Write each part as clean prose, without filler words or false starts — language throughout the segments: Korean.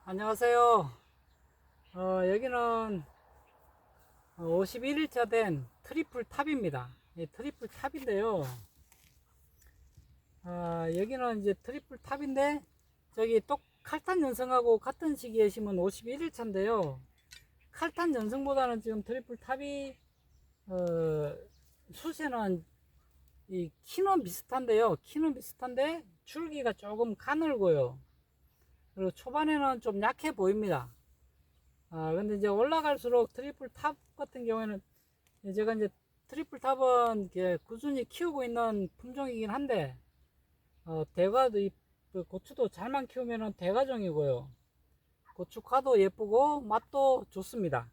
안녕하세요. 여기는 51일차 된 트리플 탑입니다. 트리플 탑인데요. 여기는 이제 트리플 탑인데, 저기 또 칼탄 연성하고 같은 시기에 심은 51일차인데요. 칼탄 연성보다는 지금 트리플 탑이, 수세는 이 키는 비슷한데요. 키는 비슷한데, 줄기가 조금 가늘고요. 그리고 초반에는 좀 약해 보입니다. 근데 이제 올라갈수록 트리플 탑 같은 경우에는 제가 이제 트리플 탑은 꾸준히 키우고 있는 품종이긴 한데, 대과도 그 고추도 잘만 키우면은 대과종이고요. 고추과도 예쁘고 맛도 좋습니다.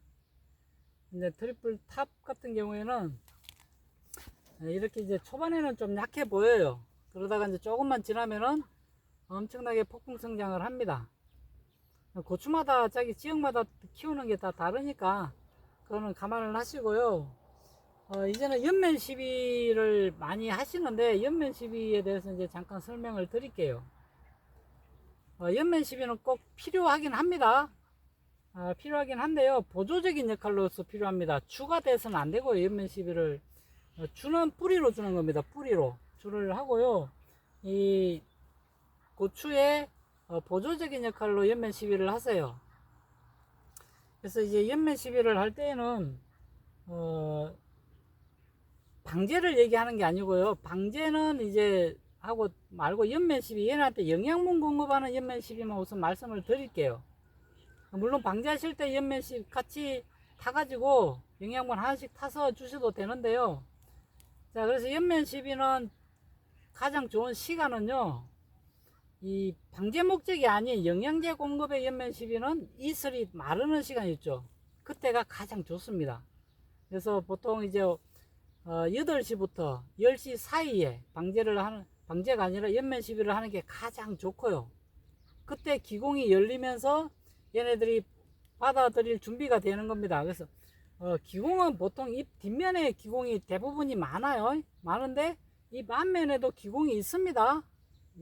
근데 트리플 탑 같은 경우에는 이렇게 이제 초반에는 좀 약해 보여요. 그러다가 이제 조금만 지나면은 엄청나게 폭풍 성장을 합니다. 고추마다 자기 지역마다 키우는 게 다 다르니까 그거는 감안을 하시고요. 이제는 연면 시비를 많이 하시는데, 연면 시비에 대해서 이제 잠깐 설명을 드릴게요. 연면 시비는 꼭 필요하긴 합니다. 필요하긴 한데요, 보조적인 역할로서 필요합니다. 주가 돼서는 안 되고요. 연면 시비를 주는 뿌리로 주는 겁니다. 뿌리로 주를 하고요. 이 고추의 보조적인 역할로 연면 시비를 하세요. 그래서 이제 연면 시비를 할 때에는 방제를 얘기하는 게 아니고요. 방제는 이제 하고 말고 연면 시비, 얘네한테 영양분 공급하는 연면 시비만 우선 말씀을 드릴게요. 물론 방제하실 때 연면 시비 같이 타가지고 영양분 하나씩 타서 주셔도 되는데요. 자, 그래서 연면 시비는 가장 좋은 시간은요, 이 방제 목적이 아닌 영양제 공급의 연면 시비는 이슬이 마르는 시간이 있죠. 그때가 가장 좋습니다. 그래서 보통 이제 8시부터 10시 사이에 방제가 아니라 연면 시비를 하는 게 가장 좋고요. 그때 기공이 열리면서 얘네들이 받아들일 준비가 되는 겁니다. 그래서 기공은 보통 잎 뒷면에 기공이 대부분이 많아요. 많은데 잎 앞면에도 기공이 있습니다.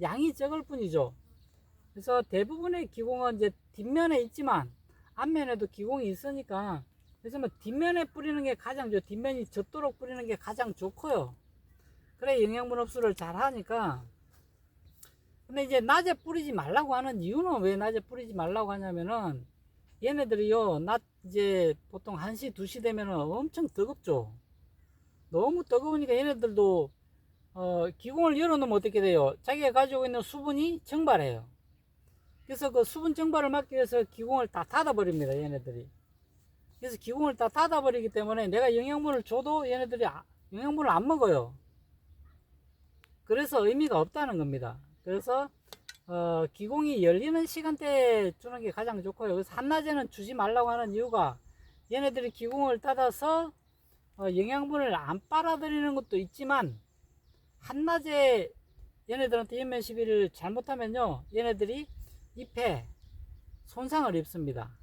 양이 적을 뿐이죠. 그래서 대부분의 기공은 이제 뒷면에 있지만 앞면에도 기공이 있으니까, 그래서 뭐 뒷면에 뿌리는 게 가장 좋아요. 뒷면이 젖도록 뿌리는 게 가장 좋고요. 그래 영양분 흡수를 잘 하니까. 근데 이제 낮에 뿌리지 말라고 하는 이유는, 왜 낮에 뿌리지 말라고 하냐면은, 얘네들이요, 낮 이제 보통 1시 2시 되면은 엄청 뜨겁죠. 너무 뜨거우니까 얘네들도 기공을 열어놓으면 어떻게 돼요? 자기가 가지고 있는 수분이 증발해요. 그래서 그 수분 증발을 막기 위해서 기공을 다 닫아버립니다, 얘네들이. 그래서 기공을 다 닫아버리기 때문에 내가 영양분을 줘도 얘네들이 영양분을 안 먹어요. 그래서 의미가 없다는 겁니다. 그래서 기공이 열리는 시간대에 주는 게 가장 좋고요. 그래서 한낮에는 주지 말라고 하는 이유가, 얘네들이 기공을 닫아서 영양분을 안 빨아들이는 것도 있지만, 한낮에 얘네들한테 연면 시비를 잘못하면요, 얘네들이 잎에 손상을 입습니다.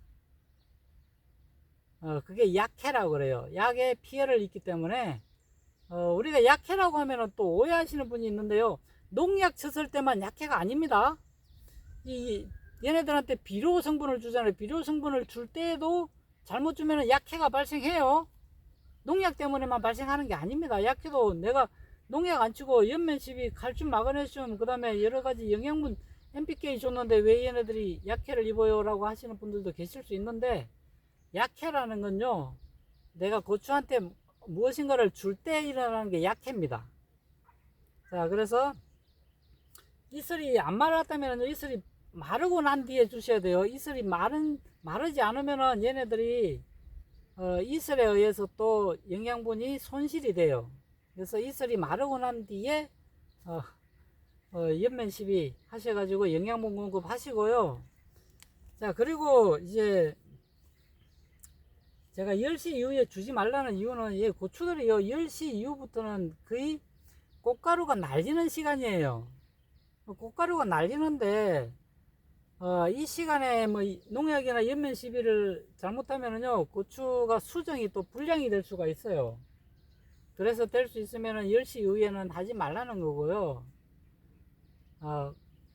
그게 약해라고 그래요. 약에 피해를 입기 때문에, 우리가 약해라고 하면은 또 오해하시는 분이 있는데요, 농약 쳤을 때만 약해가 아닙니다. 얘네들한테 비료 성분을 주잖아요. 비료 성분을 줄 때에도 잘못 주면은 약해가 발생해요. 농약 때문에만 발생하는 게 아닙니다. 약해도 내가 농약 안 치고 연면 시비, 칼슘, 마그네슘, 그 다음에 여러 가지 영양분 NPK 줬는데 왜 얘네들이 약해를 입어요? 라고 하시는 분들도 계실 수 있는데, 약해라는 건요, 내가 고추한테 무엇인가를 줄 때 일어나는 게 약해입니다. 자, 그래서 이슬이 안 말랐다면 이슬이 마르고 난 뒤에 주셔야 돼요. 이슬이 마르지 않으면은 얘네들이 이슬에 의해서 또 영양분이 손실이 돼요. 그래서 이슬이 마르고 난 뒤에 연면 시비 하셔가지고 영양분 공급 하시고요. 자, 그리고 이제 제가 10시 이후에 주지 말라는 이유는, 고추들이요, 10시 이후부터는 거의 꽃가루가 날리는 시간이에요. 꽃가루가 날리는데, 이 시간에 뭐 농약이나 연면 시비를 잘못하면요, 고추가 수정이 또 불량이 될 수가 있어요. 그래서 될 수 있으면은 10시 이후에는 하지 말라는 거고요.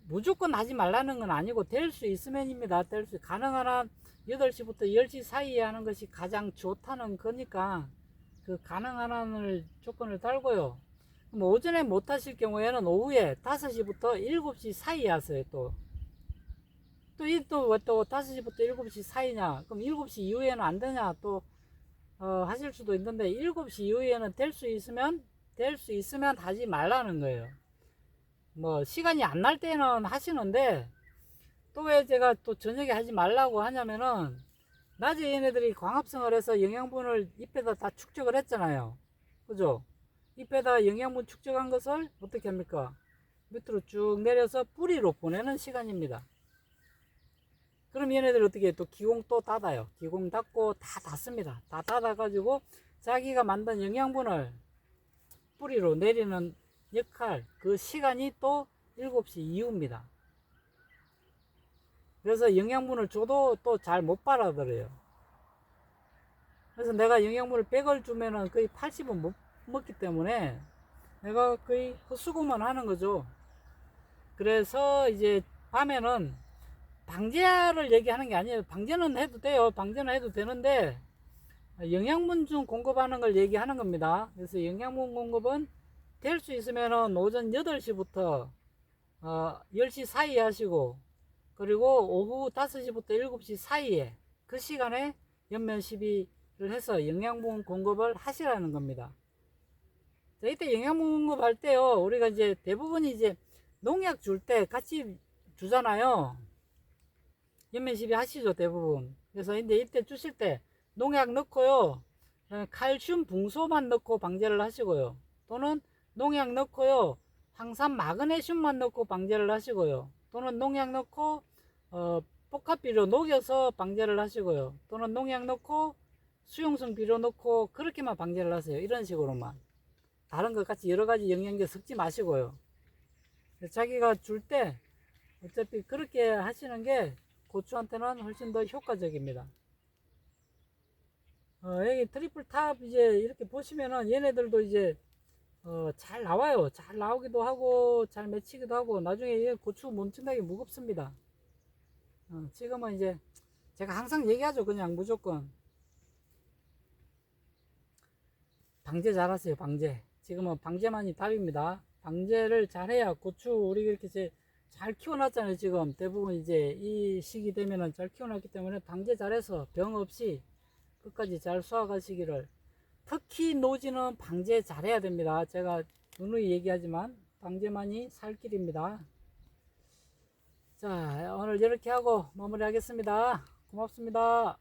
무조건 하지 말라는 건 아니고 될 수 있으면입니다. 될 수 가능한 한 8시부터 10시 사이에 하는 것이 가장 좋다는 거니까 그 가능한 한을 조건을 달고요. 그럼 오전에 못 하실 경우에는 오후에 5시부터 7시 사이에 하세요. 또 5시부터 7시 사이냐? 그럼 7시 이후에는 안 되냐? 또 하실 수도 있는데 7시 이후에는 될 수 있으면 하지 말라는 거예요. 뭐 시간이 안 날 때는 하시는데 또 왜 제가 또 저녁에 하지 말라고 하냐면은 낮에 얘네들이 광합성을 해서 영양분을 잎에다 다 축적을 했잖아요. 그죠? 잎에다 영양분 축적한 것을 어떻게 합니까? 밑으로 쭉 내려서 뿌리로 보내는 시간입니다. 그럼 얘네들 어떻게 또 기공 또 닫아요. 기공 닫고 다 닫습니다. 다 닫아가지고 자기가 만든 영양분을 뿌리로 내리는 역할, 그 시간이 또 7시 이후입니다. 그래서 영양분을 줘도 또 잘 못 빨아들여요. 그래서 내가 영양분을 100을 주면은 거의 80은 못 먹기 때문에 내가 거의 헛수고만 하는 거죠. 그래서 이제 밤에는 방제를 얘기하는 게 아니에요. 방제는 해도 돼요. 방제는 해도 되는데 영양분 중 공급하는 걸 얘기하는 겁니다. 그래서 영양분 공급은 될 수 있으면은 오전 8시부터 10시 사이에 하시고, 그리고 오후 5시부터 7시 사이에 그 시간에 연면 시비를 해서 영양분 공급을 하시라는 겁니다. 자, 이때 영양분 공급할 때요, 우리가 이제 대부분이 이제 농약 줄 때 같이 주잖아요. 연면 시비 하시죠, 대부분. 그래서 이때 주실 때 농약 넣고요, 칼슘 붕소만 넣고 방제를 하시고요, 또는 농약 넣고요, 황산 마그네슘만 넣고 방제를 하시고요, 또는 농약 넣고 복합비료 녹여서 방제를 하시고요, 또는 농약 넣고 수용성 비료 넣고 그렇게만 방제를 하세요. 이런 식으로만. 다른 것 같이 여러가지 영양제 섞지 마시고요. 자기가 줄 때 어차피 그렇게 하시는 게 고추한테는 훨씬 더 효과적입니다. 여기 트리플 탑 이제 이렇게 보시면은 얘네들도 이제 잘 나와요. 잘 나오기도 하고 잘 맺히기도 하고, 나중에 고추 엄청나게 무겁습니다. 지금은 이제 제가 항상 얘기하죠. 그냥 무조건 방제 잘하세요. 방제. 지금은 방제만이 답입니다. 방제를 잘해야 고추 우리 이렇게 잘 키워놨잖아요. 지금 대부분 이제 이 시기 되면은 잘 키워놨기 때문에 방제 잘해서 병 없이 끝까지 잘 수확하시기를. 특히 노지는 방제 잘해야 됩니다. 제가 누누이 얘기하지만 방제만이 살 길입니다. 자, 오늘 이렇게 하고 마무리하겠습니다. 고맙습니다.